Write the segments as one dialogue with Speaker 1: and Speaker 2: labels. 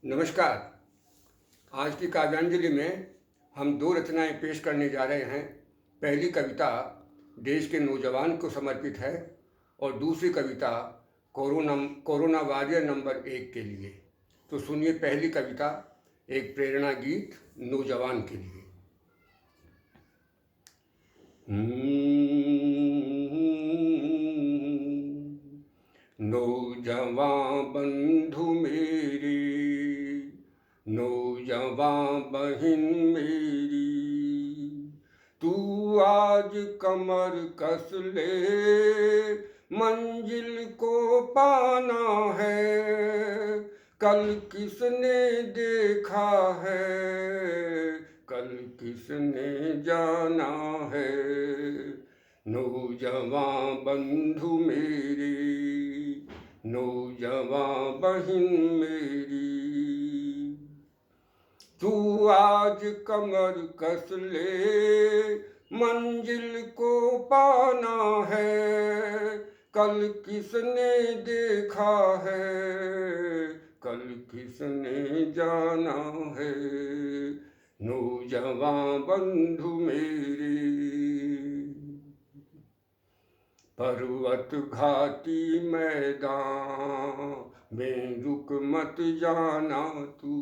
Speaker 1: नमस्कार। आज की काव्यांजलि में हम दो रचनाएं पेश करने जा रहे हैं। पहली कविता देश के नौजवान को समर्पित है और दूसरी कविता कोरोना वॉरियर नंबर 1 के लिए। तो सुनिए पहली कविता, एक प्रेरणा गीत नौजवान के लिए। नौजवान बंधु मेरी, नौजवान बहन मेरी, तू आज कमर कस ले, मंजिल को पाना है। कल किसने देखा है, कल किसने जाना है। नौजवान बंधु मेरी, नौजवान बहन मेरी, तू आज कमर कस ले, मंजिल को पाना है। कल किसने देखा है, कल किसने जाना है। नौजवान बंधु मेरे, पर्वत घाटी मैदान में रुक मत जाना तू।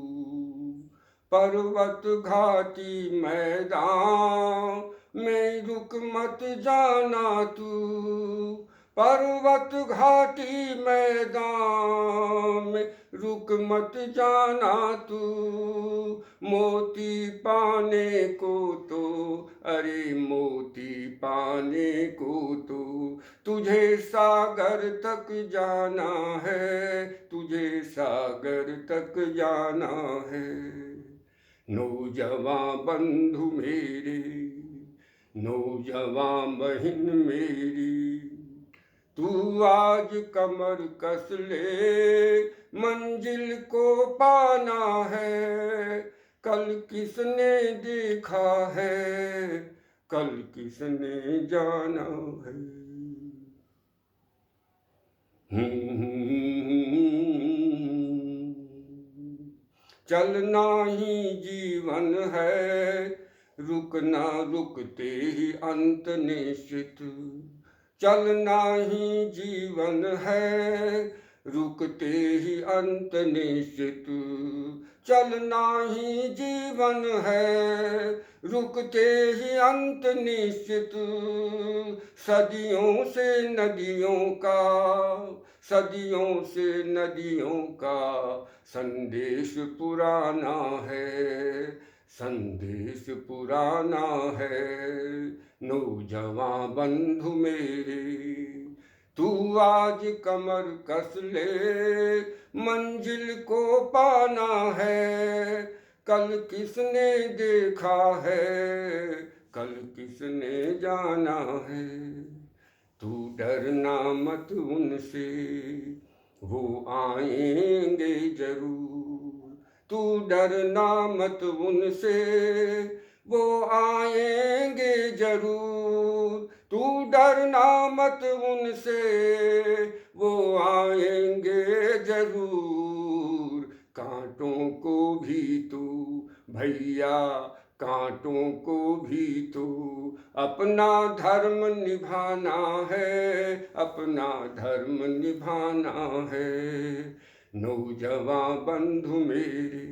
Speaker 1: पर्वत घाटी मैदान में रुक मत जाना तू। पर्वत घाटी मैदान में रुक मत जाना तू। मोती पाने को तो, अरे मोती पाने को तो तुझे सागर तक जाना है, तुझे सागर तक जाना है। नौजवान बंधु मेरे, नौजवान बहन मेरी, तू आज कमर कस ले, मंजिल को पाना है। कल किसने देखा है, कल किसने जाना है। चलना ही जीवन है, रुकना रुकते ही अंत निश्चित। चलना ही जीवन है, रुकते ही अंत निश्चित। चलना ही जीवन है, रुकते ही अंत निश्चित। सदियों से नदियों का, सदियों से नदियों का संदेश पुराना है, संदेश पुराना है। नौजवान बंधु मेरे, तू आज कमर कस ले, मंजिल को पाना है। कल किसने देखा है, कल किसने जाना है। तू डरना मत उनसे, वो आएंगे जरूर। तू डरना मत उनसे, वो आएंगे जरूर। तू डरना मत उनसे, वो आएंगे जरूर। कांटों को भी तू भैया, कांटों को भी तो अपना धर्म निभाना है, अपना धर्म निभाना है। नौजवान बंधु मेरे,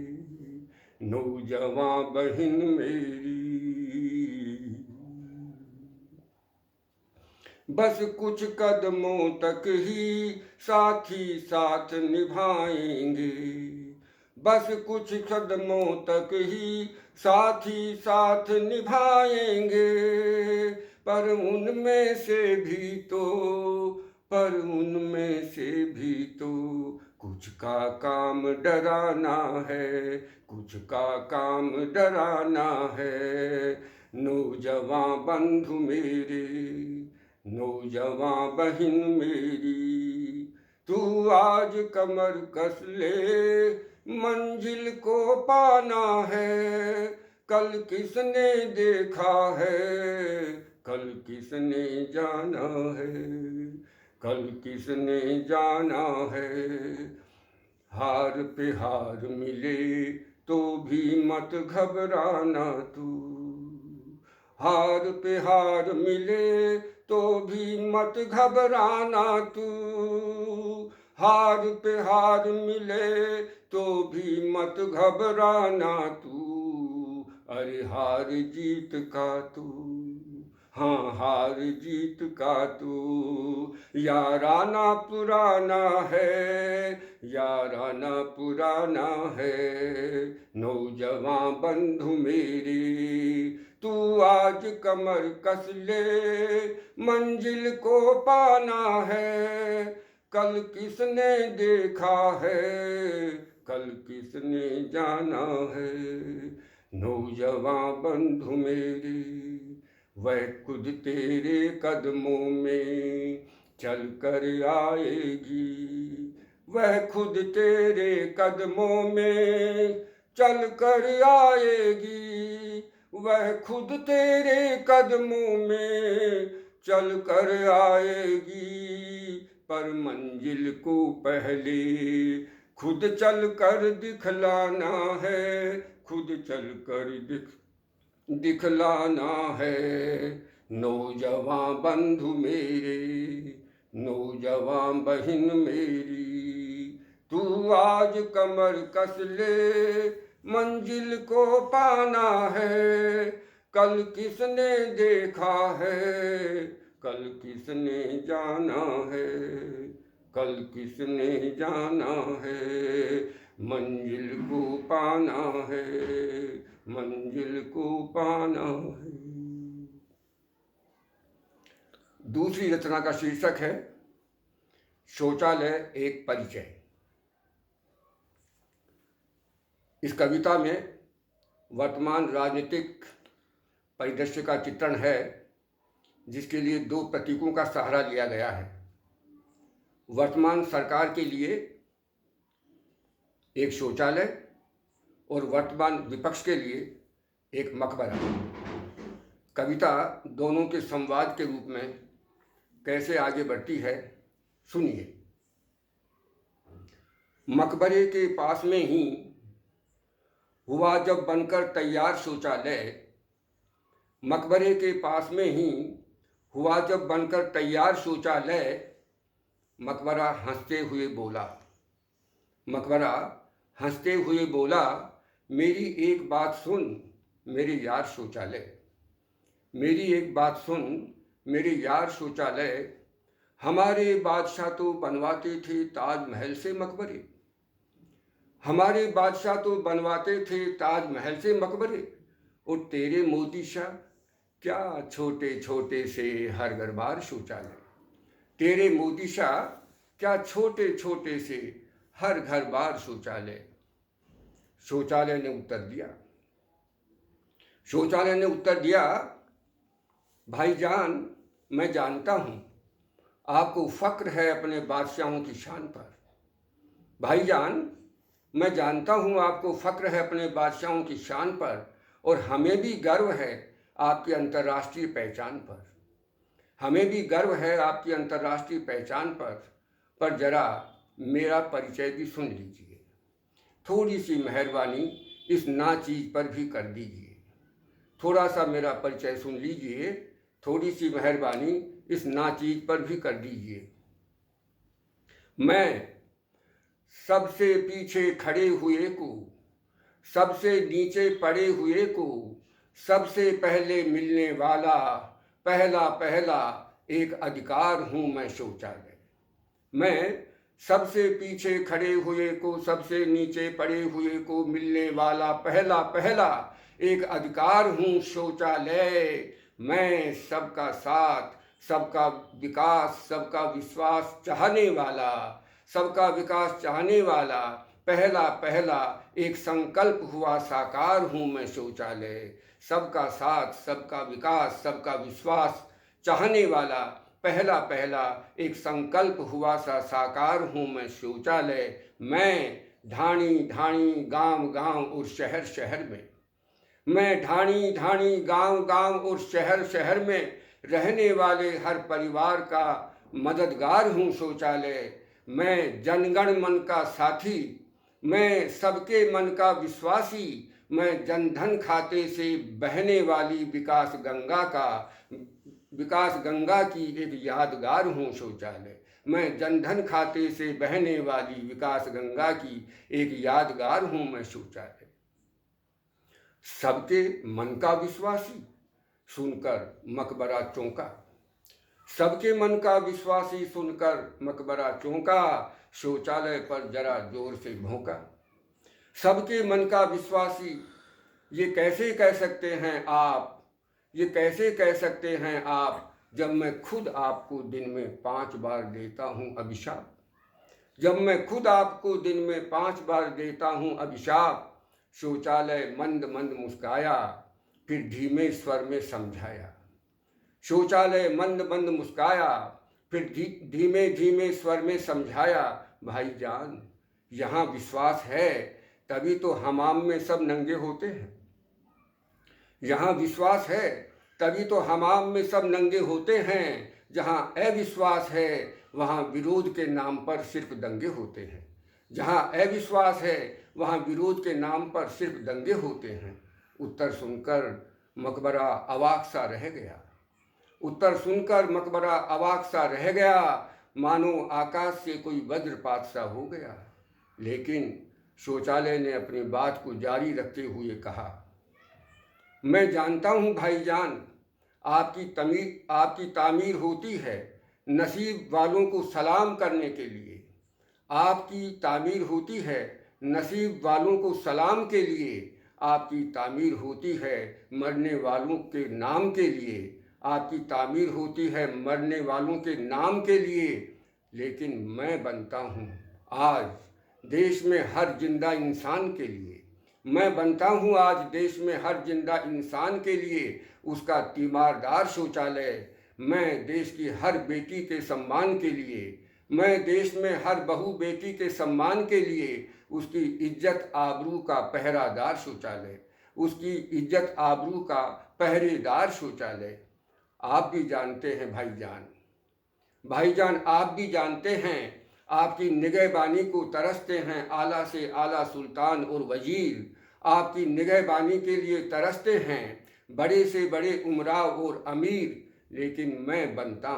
Speaker 1: नौजवान बहन मेरी, बस कुछ कदमों तक ही साथी साथ निभाएंगे। बस कुछ कदमों तक ही साथी साथ निभाएंगे। पर उनमें से भी तो, पर उनमें से भी तो कुछ का काम डराना है, कुछ का काम डराना है। नौजवान बंधु मेरे, नौजवान बहन मेरी, तू आज कमर कस ले, मंजिल को पाना है। कल किसने देखा है, कल किसने जाना है। कल किसने जाना है। हार पे हार मिले तो भी मत घबराना तू, हार पे हार मिले तो भी मत घबराना तू, हार पे हार मिले तो भी मत घबराना तू, अरे हार जीत का तू, हाँ हार जीत का तू, याराना पुराना है, याराना पुराना है, नौजवान बंधु मेरे तू आज कमर कस ले, मंजिल को पाना है, कल किसने देखा है, कल किसने जाना है, नौजवान बंधु मेरे वह खुद तेरे कदमों में चल कर आएगी, वह खुद तेरे कदमों में चल कर आएगी, वह खुद तेरे कदमों में चल कर आएगी, पर मंजिल को पहले खुद चल कर दिखलाना है, खुद चल कर दिखलाना है, नौजवान बंधु मेरे, नौजवान बहन मेरी, तू आज कमर कस ले, मंजिल को पाना है, कल किसने देखा है, कल किसने जाना है, कल किसने जाना है, मंजिल को पाना है, मंजिल को पाना है। दूसरी रचना का शीर्षक है शौचालय एक परिचय। इस कविता में वर्तमान राजनीतिक परिदृश्य का चित्रण है, जिसके लिए दो प्रतीकों का सहारा लिया गया है। वर्तमान सरकार के लिए एक शौचालय और वर्तमान विपक्ष के लिए एक मकबरा। कविता दोनों के संवाद के रूप में कैसे आगे बढ़ती है, सुनिए। मकबरे के पास में ही हुआ जब बनकर तैयार शौचालय, मकबरे के पास में ही हुआ जब बनकर तैयार शौचालय, मकबरा हंसते हुए बोला, मकबरा हंसते हुए बोला, मेरी एक बात सुन मेरे यार शौचालय, मेरी एक बात सुन मेरे यार शौचालय, हमारे बादशाह तो बनवाते थे ताजमहल से मकबरे, हमारे बादशाह तो बनवाते थे ताजमहल से मकबरे, और तेरे मोदी शाह क्या छोटे छोटे से हर घर बार शौचालय, तेरे मोदी शाह क्या छोटे छोटे से हर घर बार शौचालय। शौचालय ने उत्तर दिया, शौचालय ने उत्तर दिया, भाईजान मैं जानता हूँ आपको फक्र है अपने बादशाहों की शान पर, भाईजान मैं जानता हूँ आपको फक्र है अपने बादशाहों की शान पर, और हमें भी गर्व है आपकी अंतर्राष्ट्रीय पहचान पर, हमें भी गर्व है आपकी अंतर्राष्ट्रीय पहचान पर जरा मेरा परिचय भी सुन लीजिए, थोड़ी सी मेहरबानी इस ना चीज़ पर भी कर दीजिए, थोड़ा सा मेरा परिचय सुन लीजिए, थोड़ी सी मेहरबानी इस ना चीज़ पर भी कर दीजिए। मैं सबसे पीछे खड़े हुए को, सबसे नीचे पड़े हुए को, सबसे पहले मिलने वाला पहला पहला एक अधिकार हूँ मैं शौचालय। मैं सबसे पीछे खड़े हुए को, सबसे नीचे पड़े हुए को मिलने वाला पहला पहला एक अधिकार हूँ शौचालय। मैं सबका साथ, सबका विकास, सबका विश्वास चाहने वाला, सबका विकास चाहने वाला पहला पहला एक संकल्प हुआ साकार हूँ मैं शौचालय। सबका साथ, सबका विकास, सबका विश्वास चाहने वाला पहला पहला एक संकल्प हुआ सा साकार हूँ मैं शौचालय। मैं ढाणी ढाणी गांव गांव और शहर शहर में, मैं ढाणी ढाणी गांव गांव और शहर शहर में रहने वाले हर परिवार का मददगार हूँ शौचालय। मैं जनगण मन का साथी, मैं सबके मन का विश्वासी, मैं जनधन खाते से बहने वाली विकास गंगा की एक यादगार हूँ शौचालय। मैं जनधन खाते से बहने वाली विकास गंगा की एक यादगार हूँ मैं शौचालय। सबके मन का विश्वासी सुनकर मकबरा चौंका, सबके मन का विश्वासी सुनकर मकबरा चौंका, शौचालय पर जरा जोर से भौंका। सबके मन का विश्वासी, ये कैसे कह सकते हैं आप, ये कैसे कह सकते हैं आप, जब मैं खुद आपको दिन में 5 बार देता हूँ अभिशाप, जब मैं खुद आपको दिन में 5 बार देता हूँ अभिशाप। शौचालय मंद मंद मुस्काया, फिर धीमे स्वर में समझाया। शौचालय मंद मंद मुस्काया, फिर धीमे धीमे स्वर में समझाया। भाईजान, यहाँ विश्वास है तभी तो हमाम में सब नंगे होते हैं। यहाँ विश्वास है तभी तो हमाम में सब नंगे होते हैं। जहाँ अविश्वास है वहाँ विरोध के नाम पर सिर्फ दंगे होते हैं। जहाँ अविश्वास है वहाँ विरोध के नाम पर सिर्फ दंगे होते हैं। उत्तर सुनकर मकबरा अवाक सा रह गया, उत्तर सुनकर मकबरा अवाक सा रह गया, मानो आकाश से कोई वज्रपात सा हो गया। लेकिन शौचालय ने अपनी बात को जारी रखते हुए कहा, मैं जानता हूँ भाईजान, आपकी तामीर होती है नसीब वालों को सलाम करने के लिए। आपकी तामीर होती है नसीब वालों को सलाम के लिए। आपकी तामीर होती है मरने वालों के नाम के लिए। आपकी तामीर होती है मरने वालों के नाम के लिए। लेकिन मैं बनता हूँ आज देश में हर जिंदा इंसान के लिए। मैं बनता हूँ आज देश में हर जिंदा इंसान के लिए उसका तीमारदार शौचालय। मैं देश की हर बेटी के सम्मान के लिए, मैं देश में हर बहू बेटी के सम्मान के लिए उसकी इज्जत आबरू का पहरादार शौचालय, उसकी इज्जत आबरू का पहरेदार शौचालय। आप भी जानते हैं भाईजान, आप भी जानते हैं, आपकी निगहबानी को तरसते हैं आला से आला सुल्तान और वजीर। आपकी निगहबानी के लिए तरसते हैं बड़े से बड़े उमराव और अमीर। लेकिन मैं बनता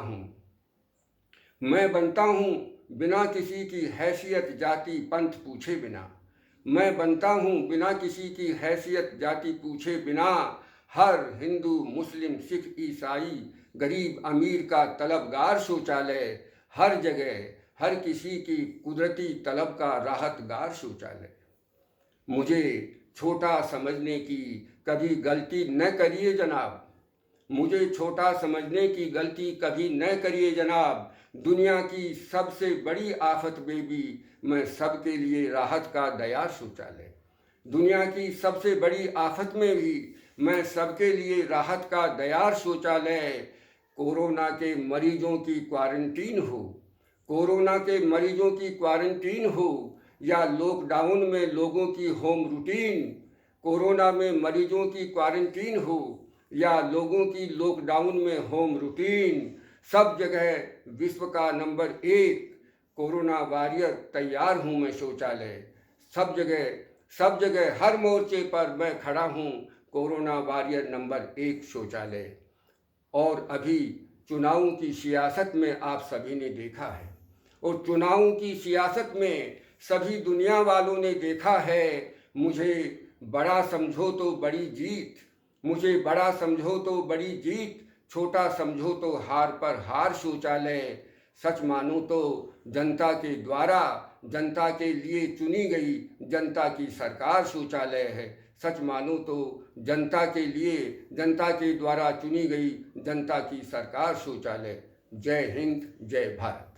Speaker 1: हूँ बिना किसी की हैसियत जाति पंथ पूछे बिना। मैं बनता हूँ बिना किसी की हैसियत जाति पूछे बिना। हर हिंदू मुस्लिम सिख ईसाई गरीब अमीर का तलबगार शौचालय। हर जगह हर किसी की कुदरती तलब का राहतगार शौचालय। मुझे छोटा समझने की कभी गलती न करिए जनाब, मुझे छोटा समझने की गलती कभी न करिए जनाब। दुनिया की सबसे बड़ी आफत में भी मैं सबके लिए राहत का दयार शौचालय। दुनिया की सबसे बड़ी आफत में भी मैं सबके लिए राहत का दयार शौचालय। कोरोना के मरीजों की क्वारंटीन हो, कोरोना के मरीजों की क्वारंटीन हो या लॉकडाउन में लोगों की होम रूटीन। कोरोना में मरीजों की क्वारंटीन हो या लोगों की लॉकडाउन में होम रूटीन, सब जगह विश्व का नंबर 1 कोरोना वॉरियर तैयार हूँ मैं शौचालय। सब जगह हर मोर्चे पर मैं खड़ा हूँ कोरोना वॉरियर नंबर 1 शौचालय। और अभी चुनावों की सियासत में आप सभी ने देखा है, और चुनावों की सियासत में सभी दुनिया वालों ने देखा है। मुझे बड़ा समझो तो बड़ी जीत, मुझे बड़ा समझो तो बड़ी जीत, छोटा समझो तो हार पर हार शौचालय। सच मानो तो जनता के द्वारा जनता के लिए चुनी गई जनता की सरकार शौचालय है। सच मानो तो जनता के लिए जनता के द्वारा चुनी गई जनता की सरकार शौचालय। जय हिंद, जय भारत।